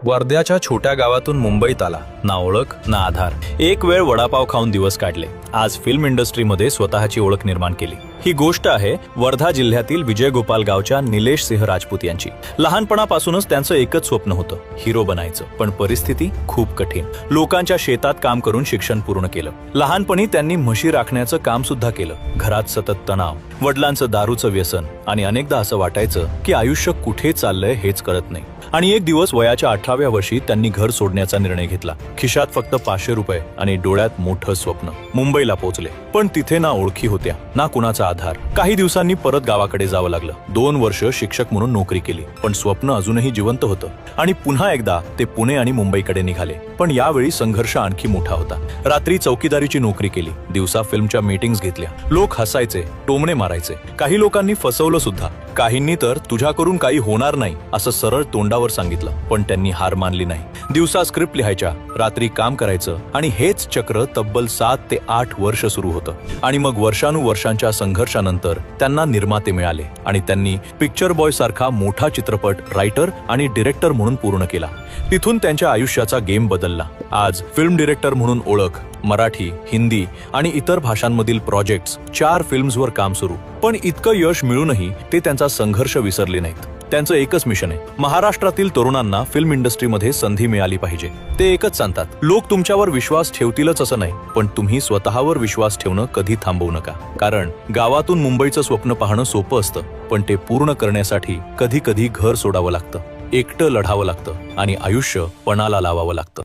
वर्ध्याच्या छोट्या गावातून मुंबईत आला, ना ओळख ना आधार. एक वेळ वडापाव खाऊन दिवस काढले. आज फिल्म इंडस्ट्रीमध्ये स्वतःची ओळख निर्माण केली. ही गोष्ट आहे वर्धा जिल्ह्यातील विजयगोपाल गावच्या निलेश सिंह राजपूत यांची. लहानपणापासूनच त्यांचं एकच स्वप्न होतं, हिरो बनायचं. पण परिस्थिती खूप कठीण. लोकांच्या शेतात काम करून शिक्षण पूर्ण केलं. लहानपणी त्यांनी म्हशी राखण्याचं काम सुद्धा केलं. घरात सतत तणाव, वडिलांचं दारूचं व्यसन आणि अनेकदा असं वाटायचं की आयुष्य कुठे चाललंय हेच कळत नाही. आणि एक दिवस वयाच्या 18व्या वर्षी त्यांनी घर सोडण्याचा निर्णय घेतला. खिशात फक्त 500 रुपये आणि डोळ्यात मोठं स्वप्न. मुंबईला पोहोचले, पण तिथे ना ओळखी होत्या ना कुणाचा आधार. काही दिवसांनी परत गावाकडे जावं लागलं. 2 वर्ष शिक्षक म्हणून नोकरी केली, पण स्वप्न अजूनही जिवंत होतं. आणि पुन्हा एकदा ते पुणे आणि मुंबईकडे निघाले. पण यावेळी संघर्ष आणखी मोठा होता. रात्री चौकीदारीची नोकरी केली, दिवसा फिल्मच्या मीटिंग्स घेतल्या. लोक हसायचे, टोमणे मारायचे. काही लोकांनी फसवलं सुद्धा. काहींनी तर तुझ्याकडून काही होणार नाही असं सरळ तोंडावर सांगितलं. पण त्यांनी हार मानली नाही. दिवसा स्क्रिप्ट लिहायच्या, रात्री काम करायचं आणि हेच चक्र तब्बल 7 ते 8 वर्ष सुरू होतं. आणि मग वर्षानुवर्षांच्या संघर्षानंतर त्यांना निर्माते मिळाले आणि त्यांनी पिक्चर बॉय सारखा मोठा चित्रपट रायटर आणि डिरेक्टर म्हणून पूर्ण केला. तिथून त्यांच्या आयुष्याचा गेम बदलला. आज फिल्म डिरेक्टर म्हणून ओळख, मराठी, हिंदी आणि इतर भाषांमधील प्रोजेक्ट्स, 4 फिल्म्सवर काम सुरू. पण इतकं यश मिळूनही ते त्यांचा संघर्ष विसरले नाहीत. त्यांचं एकच मिशन आहे, महाराष्ट्रातील तरुणांना फिल्म इंडस्ट्रीमध्ये संधी मिळाली पाहिजे. ते एकच सांगतात, लोक तुमच्यावर विश्वास ठेवतीलच असं नाही, पण तुम्ही स्वतःवर विश्वास ठेवणं कधी थांबवू नका. कारण गावातून मुंबईचं स्वप्न पाहणं सोपं असतं, पण ते पूर्ण करण्यासाठी कधी कधी घर सोडावं लागतं, एकटं लढावं लागतं आणि आयुष्य पणाला लावावं लागतं.